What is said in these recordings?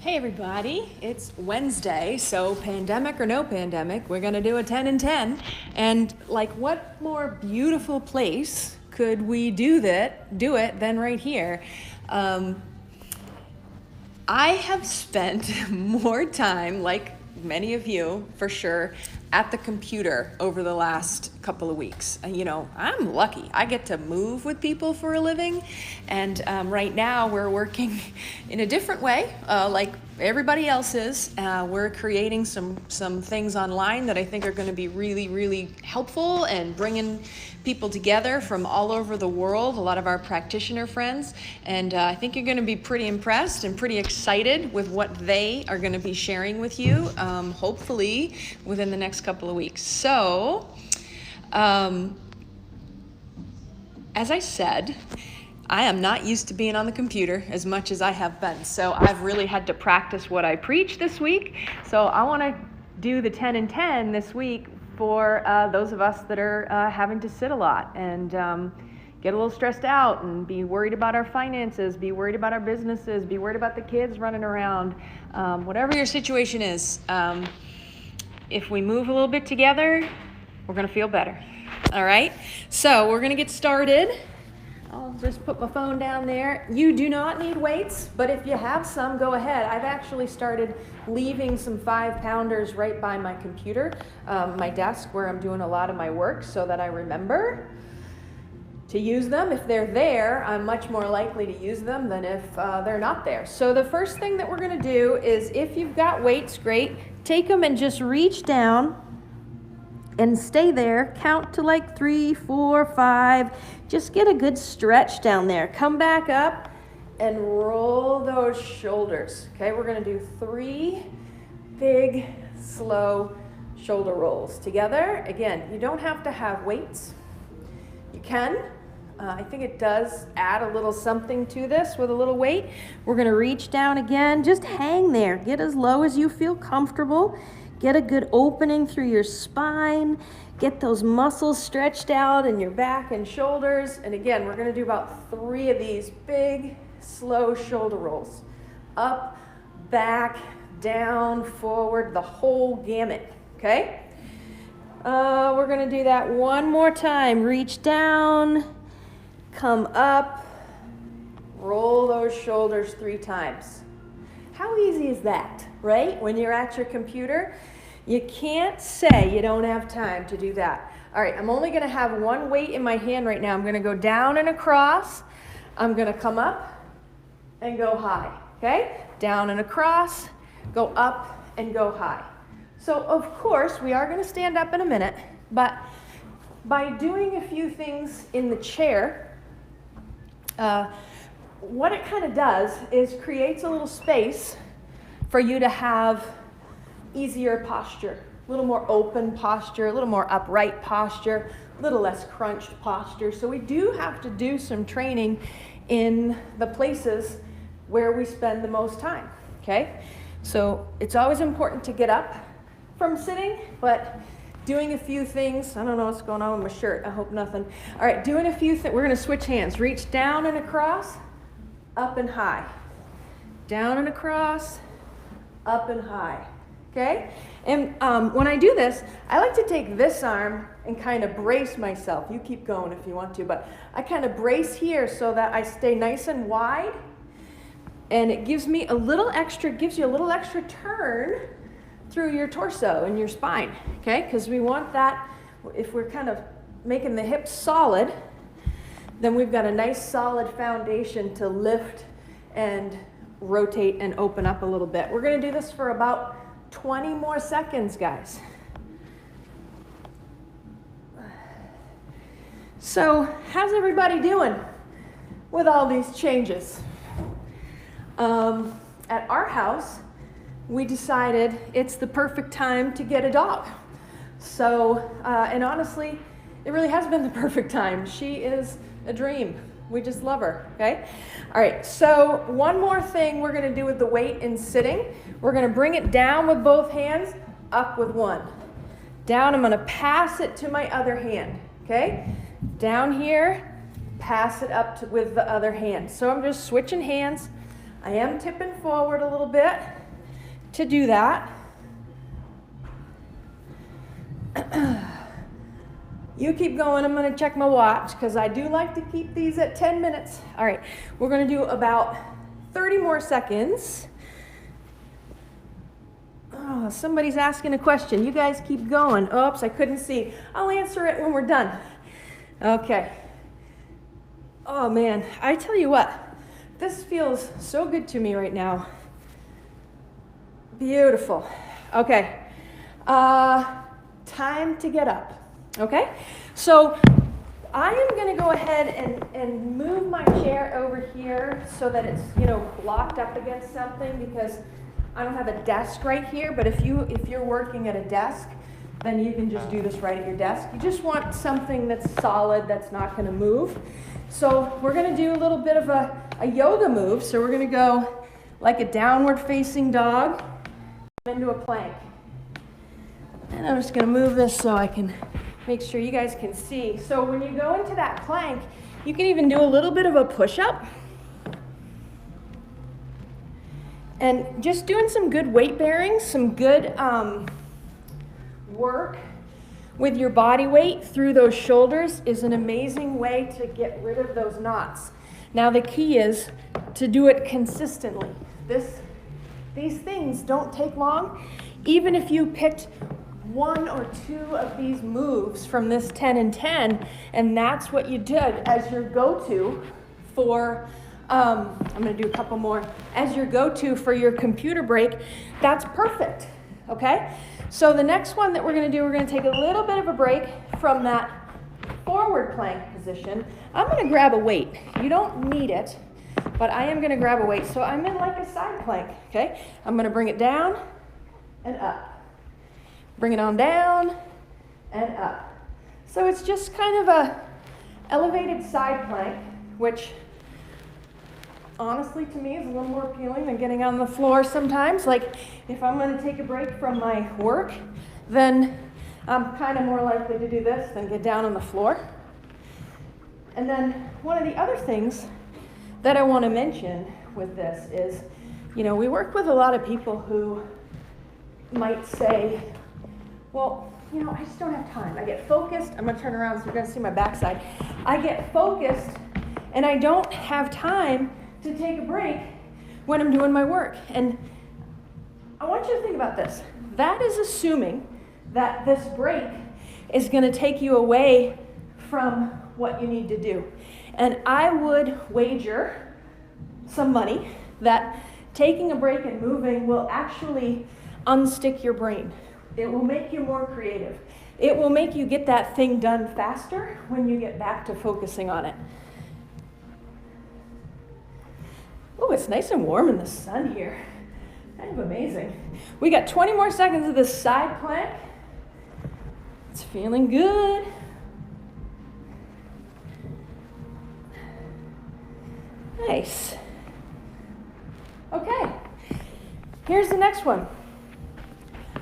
Hey everybody, it's Wednesday, so pandemic or no pandemic, we're gonna do a 10 and 10. And like, what more beautiful place could we do it than right here? I have spent more time, like many of you for sure, at the computer over the last couple of weeks. You know, I'm lucky. I get to move with people for a living, and right now we're working in a different way, like everybody else is. We're creating some things online that I think are going to be really, really helpful and bringing people together from all over the world, a lot of our practitioner friends, and I think you're going to be pretty impressed and pretty excited with what they are going to be sharing with you, hopefully within the next couple of weeks. So, as I said, I am not used to being on the computer as much as I have been, so I've really had to practice what I preach this week. So I want to do the 10 and 10 this week for those of us that are having to sit a lot and get a little stressed out and be worried about our finances, be worried about our businesses, be worried about the kids running around, whatever your situation is. If we move a little bit together, we're going to feel better. All right? So we're going to get started. I'll just put my phone down there. You do not need weights, but if you have some, go ahead. I've actually started leaving some 5-pounders right by my computer, my desk where I'm doing a lot of my work, so that I remember to use them. If they're there, I'm much more likely to use them than if they're not there. So the first thing that we're going to do is, if you've got weights, great. Take them and just reach down and stay there. Count to like 3, 4, 5. Just get a good stretch down there. Come back up and roll those shoulders. Okay, we're going to do 3 big, slow shoulder rolls together. Again, you don't have to have weights. You can. I think it does add a little something to this with a little weight. We're going to reach down again. Just hang there. Get as low as you feel comfortable. Get a good opening through your spine. Get those muscles stretched out in your back and shoulders. And again, we're going to do about 3 of these big, slow shoulder rolls. Up, back, down, forward, the whole gamut. Okay? We're going to do that one more time. Reach down, come up, roll those shoulders 3 times. How easy is that, right? When you're at your computer, you can't say you don't have time to do that. All right, I'm only going to have one weight in my hand right now. I'm going to go down and across. I'm going to come up and go high, okay? Down and across, go up and go high. So, of course, we are going to stand up in a minute, but by doing a few things in the chair, what it kind of does is creates a little space for you to have easier posture, a little more open posture, a little more upright posture, a little less crunched posture. So we do have to do some training in the places where we spend the most time, okay? So it's always important to get up from sitting, but doing a few things. I don't know what's going on with my shirt. I hope nothing. All right, doing a few things. We're going to switch hands. Reach down and across, up and high. Down and across, up and high. Okay? And when I do this, I like to take this arm and kind of brace myself. You keep going if you want to, but I kind of brace here so that I stay nice and wide. And it gives me a little extra, gives you a little extra turn through your torso and your spine, okay? Because we want that, if we're kind of making the hips solid, then we've got a nice solid foundation to lift and rotate and open up a little bit. We're going to do this for about 20 more seconds, guys. So, how's everybody doing with all these changes? At our house, we decided it's the perfect time to get a dog. So, and honestly, it really has been the perfect time. She is a dream. We just love her, okay? All right, so one more thing we're gonna do with the weight in sitting. We're gonna bring it down with both hands, up with one. Down, I'm gonna pass it to my other hand, okay? Down here, pass it up with the other hand. So I'm just switching hands. I am tipping forward a little bit to do that. You keep going. I'm going to check my watch because I do like to keep these at 10 minutes. All right, we're going to do about 30 more seconds. Oh, somebody's asking a question. You guys keep going. Oops, I couldn't see. I'll answer it when we're done. Okay. Oh man, I tell you what, this feels so good to me right now. Beautiful. Okay. Time to get up. Okay? So I am going to go ahead and move my chair over here so that it's, blocked up against something, because I don't have a desk right here, but if you're working at a desk, then you can just do this right at your desk. You just want something that's solid, that's not going to move. So we're going to do a little bit of a yoga move. So we're going to go like a downward facing dog into a plank. And I'm just going to move this so I can make sure you guys can see. So when you go into that plank, you can even do a little bit of a push-up. And just doing some good weight bearing, some good work with your body weight through those shoulders is an amazing way to get rid of those knots. Now the key is to do it consistently. These things don't take long. Even if you picked 1 or 2 of these moves from this 10 and 10, and that's what you did as your go-to for, I'm going to do a couple more, as your go-to for your computer break, that's perfect, okay? So the next one that we're going to do, we're going to take a little bit of a break from that forward plank position. I'm going to grab a weight. You don't need it, but I am going to grab a weight. So I'm in like a side plank, okay? I'm going to bring it down and up. Bring it on down and up. So it's just kind of a elevated side plank, which honestly to me is a little more appealing than getting on the floor sometimes. Like if I'm going to take a break from my work, then I'm kind of more likely to do this than get down on the floor. And then one of the other things that I want to mention with this is, we work with a lot of people who might say, well, I just don't have time. I get focused. I'm going to turn around so you're going to see my backside. I get focused and I don't have time to take a break when I'm doing my work. And I want you to think about this. That is assuming that this break is going to take you away from what you need to do. And I would wager some money that taking a break and moving will actually unstick your brain. It will make you more creative. It will make you get that thing done faster when you get back to focusing on it. Oh, it's nice and warm in the sun here. Kind of amazing. We got 20 more seconds of this side plank. It's feeling good. Nice. Okay, here's the next one.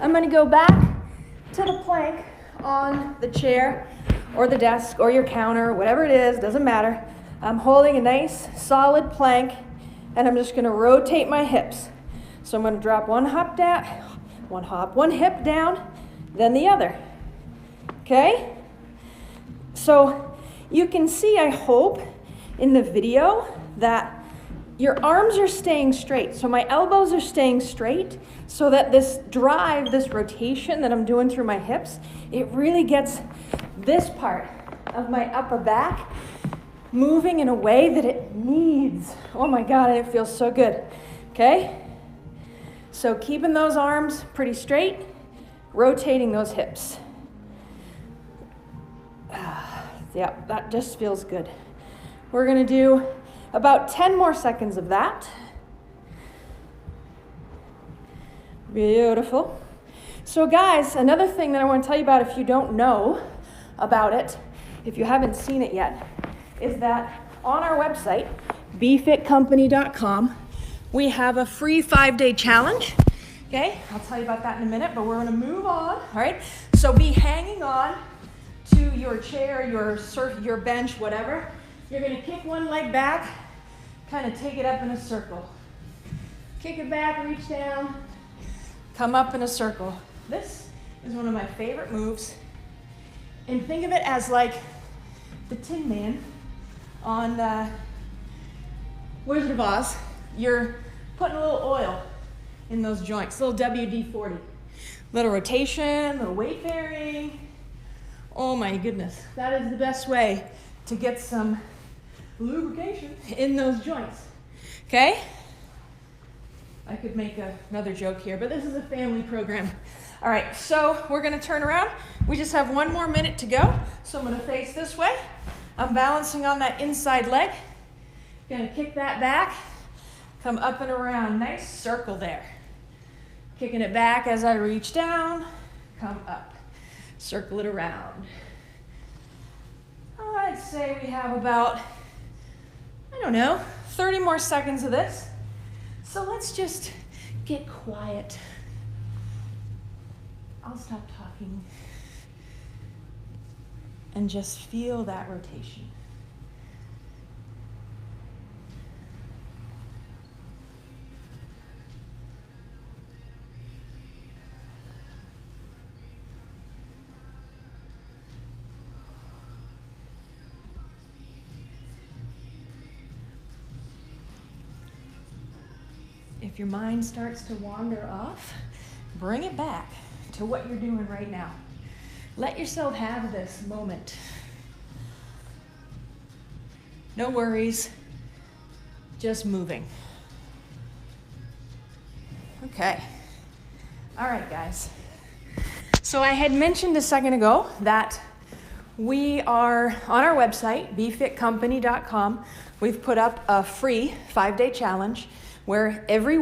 I'm going to go back to the plank on the chair or the desk or your counter, whatever it is, doesn't matter. I'm holding a nice solid plank and I'm just going to rotate my hips. So I'm going to drop one hip down, then the other. Okay? So you can see, I hope, in the video that your arms are staying straight. So my elbows are staying straight so that this drive, this rotation that I'm doing through my hips, it really gets this part of my upper back moving in a way that it needs. Oh my God, it feels so good. Okay? So keeping those arms pretty straight, rotating those hips. Yeah, that just feels good. We're gonna do about 10 more seconds of that. Beautiful. So guys, another thing that I want to tell you about if you don't know about it, if you haven't seen it yet, is that on our website, BeFITcompany.com, we have a free 5-day challenge. Okay, I'll tell you about that in a minute, but we're going to move on. All right, so be hanging on to your chair, your bench, whatever. You're going to kick one leg back, kind of take it up in a circle. Kick it back, reach down, come up in a circle. This is one of my favorite moves. And think of it as like the Tin Man on Wizard of Oz. You're putting a little oil in those joints, little WD-40. Little rotation, little weight bearing. Oh my goodness, that is the best way to get some lubrication in those joints, okay? I could make another joke here, but this is a family program. All right, so we're gonna turn around. We just have 1 more minute to go. So I'm gonna face this way. I'm balancing on that inside leg. Gonna kick that back, come up and around, nice circle there. Kicking it back as I reach down, come up, circle it around. Oh, I'd say we have about, 30 more seconds of this. So let's just get quiet. I'll stop talking and just feel that rotation. If your mind starts to wander off, bring it back to what you're doing right now. Let yourself have this moment. No worries, just moving. Okay. All right, guys. So I had mentioned a second ago that we are on our website, BeFITcompany.com. We've put up a free 5-day challenge where every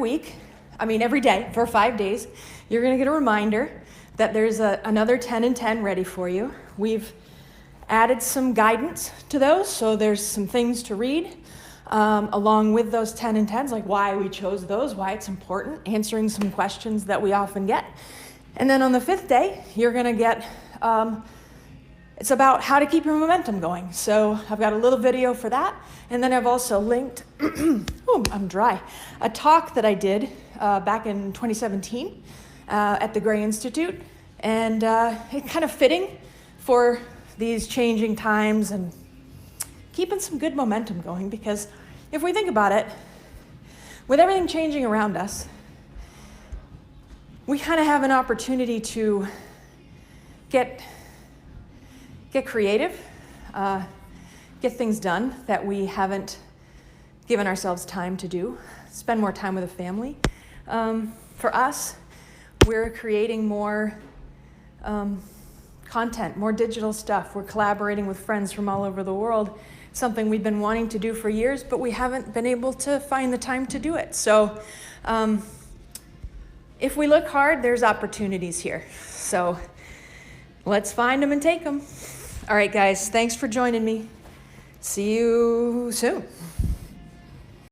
day for 5 days, you're gonna get a reminder that there's another 10 and 10 ready for you. We've added some guidance to those, so there's some things to read along with those 10 and 10s, like why we chose those, why it's important, answering some questions that we often get. And then on the 5th day, you're gonna get, it's about how to keep your momentum going. So I've got a little video for that. And then I've also linked, oh, I'm dry, a talk that I did back in 2017 at the Gray Institute. And it's kind of fitting for these changing times and keeping some good momentum going, because if we think about it, with everything changing around us, we kind of have an opportunity to get creative, get things done that we haven't given ourselves time to do, spend more time with the family. For us, we're creating more content, more digital stuff. We're collaborating with friends from all over the world, something we've been wanting to do for years, but we haven't been able to find the time to do it. So if we look hard, there's opportunities here. So let's find them and take them. All right, guys, thanks for joining me. See you soon.